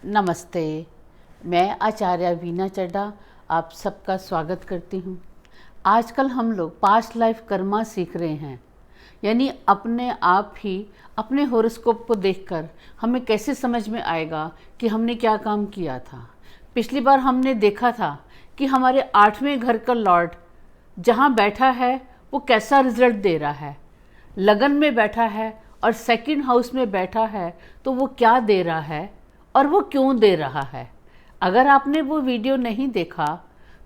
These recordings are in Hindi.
नमस्ते। मैं आचार्य वीना चड्ढा आप सबका स्वागत करती हूँ। आजकल हम लोग पास्ट लाइफ कर्मा सीख रहे हैं, यानी अपने आप ही अपने हॉरोस्कोप को देखकर हमें कैसे समझ में आएगा कि हमने क्या काम किया था। पिछली बार हमने देखा था कि हमारे 8वें घर का लॉर्ड जहाँ बैठा है वो कैसा रिजल्ट दे रहा है, लगन में बैठा है और सेकंड हाउस में बैठा है तो वो क्या दे रहा है और वो क्यों दे रहा है। अगर आपने वो वीडियो नहीं देखा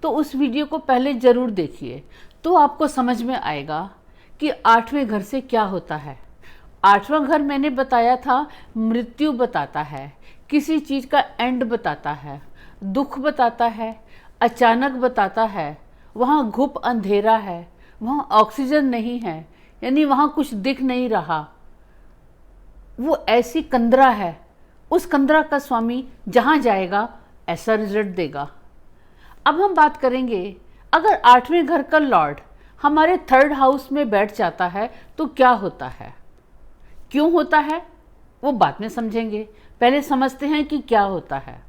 तो उस वीडियो को पहले ज़रूर देखिए, तो आपको समझ में आएगा कि 8वें घर से क्या होता है। 8वां घर मैंने बताया था मृत्यु बताता है, किसी चीज़ का एंड बताता है, दुख बताता है, अचानक बताता है, वहाँ घुप अंधेरा है, वहाँ ऑक्सीजन नहीं है, यानी वहाँ कुछ दिख नहीं रहा, वो ऐसी कंदरा है। उस कंदरा का स्वामी जहाँ जाएगा ऐसा रिजल्ट देगा। अब हम बात करेंगे, अगर 8वें घर का लॉर्ड हमारे 3rd हाउस में बैठ जाता है तो क्या होता है, क्यों होता है, वो बाद में समझेंगे। पहले समझते हैं कि क्या होता है।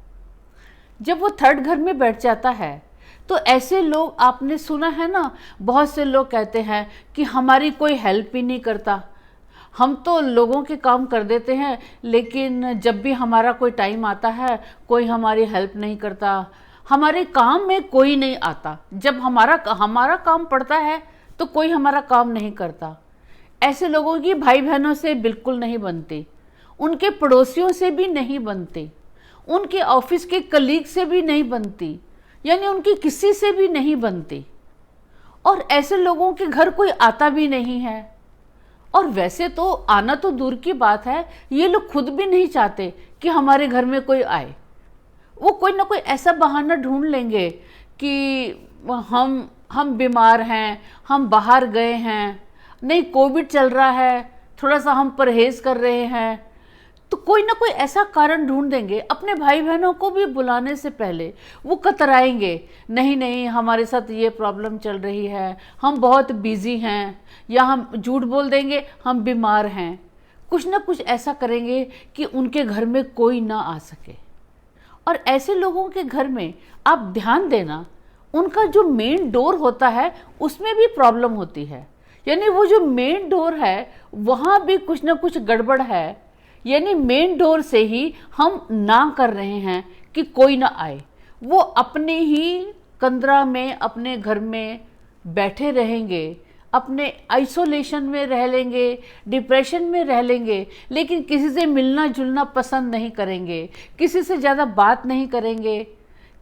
जब वो 3rd घर में बैठ जाता है तो ऐसे लोग, आपने सुना है ना, बहुत से लोग कहते हैं कि हमारी कोई हेल्प ही नहीं करता, हम तो लोगों के काम कर देते हैं लेकिन जब भी हमारा कोई टाइम आता है कोई हमारी हेल्प नहीं करता, हमारे काम में कोई नहीं आता, जब हमारा काम पड़ता है तो कोई हमारा काम नहीं करता। ऐसे लोगों की भाई बहनों से बिल्कुल नहीं बनती, उनके पड़ोसियों से भी नहीं बनती, उनके ऑफिस के कलीग से भी नहीं बनती, यानी उनकी किसी से भी नहीं बनती। और ऐसे लोगों के घर कोई आता भी नहीं है। और वैसे तो आना तो दूर की बात है, ये लोग खुद भी नहीं चाहते कि हमारे घर में कोई आए। वो कोई ना कोई ऐसा बहाना ढूंढ लेंगे कि हम बीमार हैं, हम बाहर गए हैं, नहीं कोविड चल रहा है, थोड़ा सा हम परहेज कर रहे हैं, तो कोई ना कोई ऐसा कारण ढूंढ देंगे। अपने भाई बहनों को भी बुलाने से पहले वो कतराएंगे, नहीं नहीं हमारे साथ ये प्रॉब्लम चल रही है, हम बहुत बिजी हैं, या हम झूठ बोल देंगे हम बीमार हैं। कुछ ना कुछ ऐसा करेंगे कि उनके घर में कोई ना आ सके। और ऐसे लोगों के घर में आप ध्यान देना, उनका जो मेन डोर होता है उसमें भी प्रॉब्लम होती है, यानी वो जो मेन डोर है वहाँ भी कुछ ना कुछ गड़बड़ है। यानी मेन डोर से ही हम ना कर रहे हैं कि कोई ना आए, वो अपने ही कंदरा में अपने घर में बैठे रहेंगे, अपने आइसोलेशन में रह लेंगे, डिप्रेशन में रह लेंगे, लेकिन किसी से मिलना जुलना पसंद नहीं करेंगे, किसी से ज़्यादा बात नहीं करेंगे,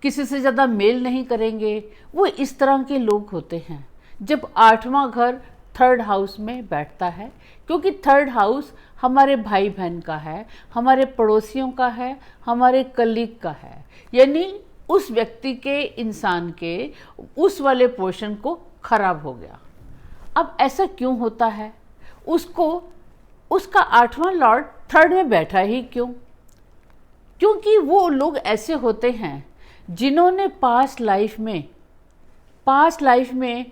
किसी से ज़्यादा मेल नहीं करेंगे। वो इस तरह के लोग होते हैं जब 8वां घर 3rd हाउस में बैठता है, क्योंकि 3rd हाउस हमारे भाई बहन का है, हमारे पड़ोसियों का है, हमारे कलीग का है, यानी उस व्यक्ति के, इंसान के उस वाले पोर्शन को खराब हो गया। अब ऐसा क्यों होता है, उसको उसका 8वां लॉर्ड 3rd में बैठा ही क्यों? क्योंकि वो लोग ऐसे होते हैं जिन्होंने पास्ट लाइफ में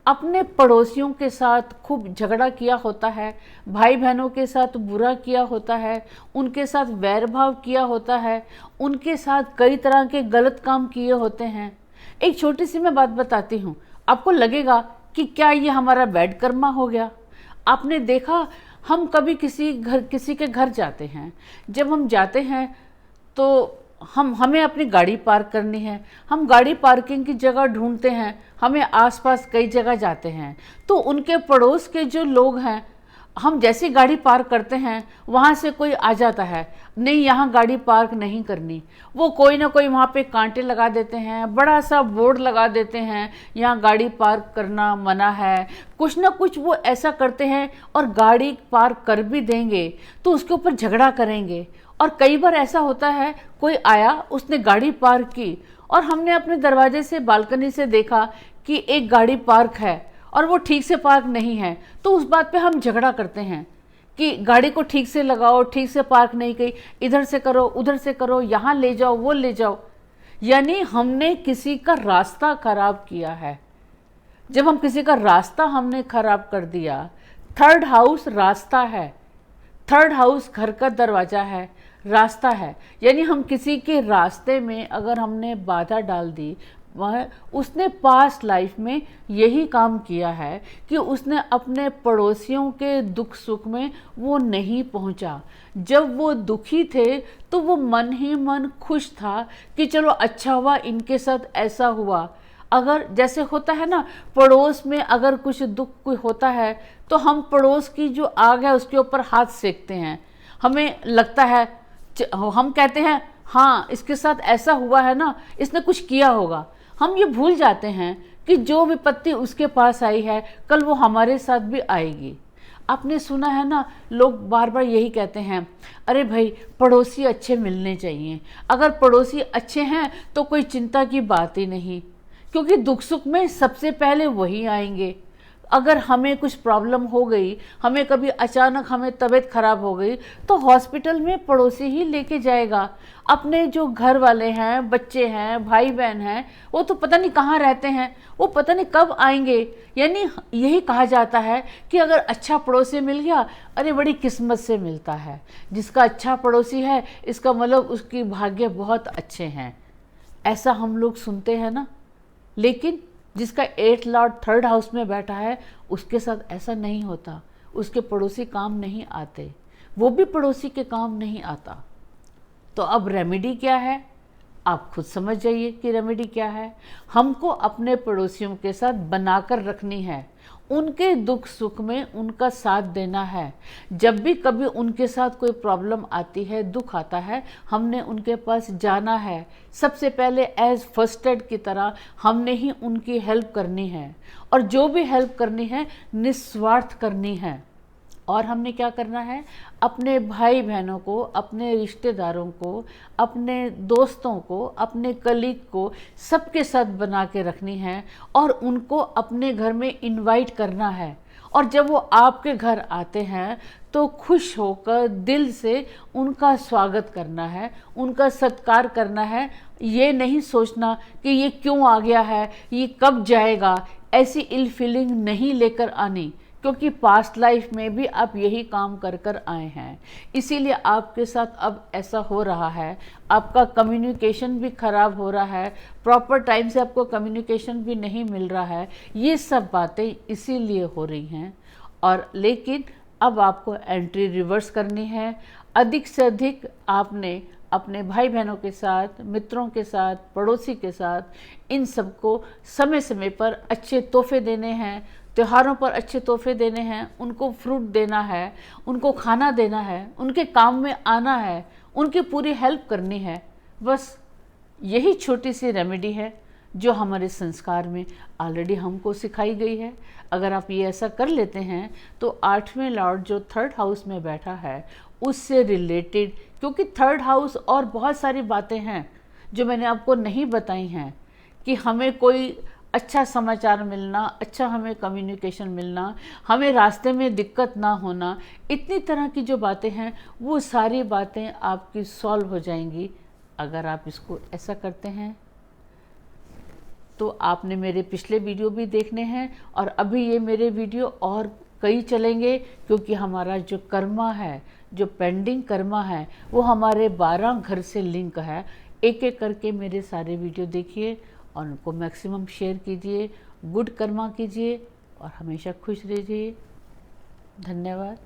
अपने पड़ोसियों के साथ खूब झगड़ा किया होता है, भाई बहनों के साथ बुरा किया होता है, उनके साथ वैरभाव किया होता है, उनके साथ कई तरह के गलत काम किए होते हैं। एक छोटी सी मैं बात बताती हूँ, आपको लगेगा कि क्या ये हमारा बैड कर्मा हो गया। आपने देखा, हम कभी किसी के घर जाते हैं, जब हम जाते हैं तो हमें अपनी गाड़ी पार्क करनी है, हम गाड़ी पार्किंग की जगह ढूंढते हैं, हमें आसपास कई जगह जाते हैं, तो उनके पड़ोस के जो लोग हैं, हम जैसी गाड़ी पार्क करते हैं वहाँ से कोई आ जाता है, नहीं यहाँ गाड़ी पार्क नहीं करनी, वो कोई ना कोई वहाँ पे कांटे लगा देते हैं, बड़ा सा बोर्ड लगा देते हैं, यहाँ गाड़ी पार्क करना मना है, कुछ ना कुछ वो ऐसा करते हैं। और गाड़ी पार्क कर भी देंगे तो उसके ऊपर झगड़ा करेंगे। और कई बार ऐसा होता है, कोई आया, उसने गाड़ी पार्क की और हमने अपने दरवाजे से, बालकनी से देखा कि एक गाड़ी पार्क है और वो ठीक से पार्क नहीं है, तो उस बात पे हम झगड़ा करते हैं कि गाड़ी को ठीक से लगाओ, ठीक से पार्क नहीं की, इधर से करो, उधर से करो, यहाँ ले जाओ, वो ले जाओ। यानी हमने किसी का रास्ता खराब किया है। जब हम किसी का रास्ता हमने खराब कर दिया, 3rd हाउस रास्ता है, 3rd हाउस घर का दरवाजा है, रास्ता है। यानी हम किसी के रास्ते में अगर हमने बाधा डाल दी, वह उसने पास्ट लाइफ में यही काम किया है कि उसने अपने पड़ोसियों के दुख सुख में वो नहीं पहुंचा। जब वो दुखी थे तो वो मन ही मन खुश था कि चलो अच्छा हुआ इनके साथ ऐसा हुआ। अगर जैसे होता है ना, पड़ोस में अगर कुछ दुख कोई होता है तो हम पड़ोस की जो आग है उसके ऊपर हाथ सेकते हैं। हमें लगता है, हम कहते हैं हाँ इसके साथ ऐसा हुआ है ना, इसने कुछ किया होगा। हम ये भूल जाते हैं कि जो विपत्ति उसके पास आई है कल वो हमारे साथ भी आएगी। आपने सुना है ना, लोग बार बार यही कहते हैं, अरे भाई पड़ोसी अच्छे मिलने चाहिए। अगर पड़ोसी अच्छे हैं तो कोई चिंता की बात ही नहीं, क्योंकि दुख सुख में सबसे पहले वही आएंगे। अगर हमें कुछ प्रॉब्लम हो गई, हमें कभी अचानक हमें तबीयत खराब हो गई, तो हॉस्पिटल में पड़ोसी ही लेके जाएगा। अपने जो घर वाले हैं, बच्चे हैं, भाई बहन हैं, वो तो पता नहीं कहाँ रहते हैं, वो पता नहीं कब आएंगे। यानी यही कहा जाता है कि अगर अच्छा पड़ोसी मिल गया, अरे बड़ी किस्मत से मिलता है। जिसका अच्छा पड़ोसी है इसका मतलब उसकी भाग्य बहुत अच्छे हैं, ऐसा हम लोग सुनते हैं ना। लेकिन जिसका 8 लॉर्ड 3rd हाउस में बैठा है उसके साथ ऐसा नहीं होता। उसके पड़ोसी काम नहीं आते, वो भी पड़ोसी के काम नहीं आता। तो अब रेमेडी क्या है, आप खुद समझ जाइए कि रेमेडी क्या है। हमको अपने पड़ोसियों के साथ बनाकर रखनी है, उनके दुख सुख में उनका साथ देना है। जब भी कभी उनके साथ कोई प्रॉब्लम आती है, दुख आता है, हमने उनके पास जाना है। सबसे पहले एज फर्स्ट एड की तरह हमने ही उनकी हेल्प करनी है, और जो भी हेल्प करनी है निस्वार्थ करनी है। और हमने क्या करना है, अपने भाई बहनों को, अपने रिश्तेदारों को, अपने दोस्तों को, अपने कलीग को, सबके साथ बना के रखनी है और उनको अपने घर में इनवाइट करना है। और जब वो आपके घर आते हैं तो खुश होकर दिल से उनका स्वागत करना है, उनका सत्कार करना है। ये नहीं सोचना कि ये क्यों आ गया है, ये कब जाएगा, ऐसी इल फीलिंग नहीं लेकर आनी, क्योंकि पास्ट लाइफ में भी आप यही काम कर कर आए हैं। इसीलिए आपके साथ अब ऐसा हो रहा है, आपका कम्युनिकेशन भी खराब हो रहा है, प्रॉपर टाइम से आपको कम्युनिकेशन भी नहीं मिल रहा है। ये सब बातें इसीलिए हो रही हैं। और लेकिन अब आपको एंट्री रिवर्स करनी है। अधिक से अधिक आपने अपने भाई बहनों के साथ, मित्रों के साथ, पड़ोसी के साथ, इन सबको समय समय पर अच्छे तोहफे देने हैं, त्योहारों पर अच्छे तोहफे देने हैं, उनको फ्रूट देना है, उनको खाना देना है, उनके काम में आना है, उनकी पूरी हेल्प करनी है। बस यही छोटी सी रेमेडी है जो हमारे संस्कार में ऑलरेडी हमको सिखाई गई है। अगर आप ये ऐसा कर लेते हैं तो 8वें लॉर्ड जो 3rd हाउस में बैठा है उससे रिलेटेड, क्योंकि 3rd हाउस और बहुत सारी बातें हैं जो मैंने आपको नहीं बताई हैं, कि हमें कोई अच्छा समाचार मिलना, अच्छा हमें कम्युनिकेशन मिलना, हमें रास्ते में दिक्कत ना होना, इतनी तरह की जो बातें हैं वो सारी बातें आपकी सॉल्व हो जाएंगी अगर आप इसको ऐसा करते हैं। तो आपने मेरे पिछले वीडियो भी देखने हैं और अभी ये मेरे वीडियो और कई चलेंगे, क्योंकि हमारा जो कर्मा है, जो पेंडिंग कर्मा है, वो हमारे 12 घर से लिंक है। एक एक करके मेरे सारे वीडियो देखिए और उनको मैक्सिमम शेयर कीजिए, गुड कर्मा कीजिए और हमेशा खुश रहिए। धन्यवाद।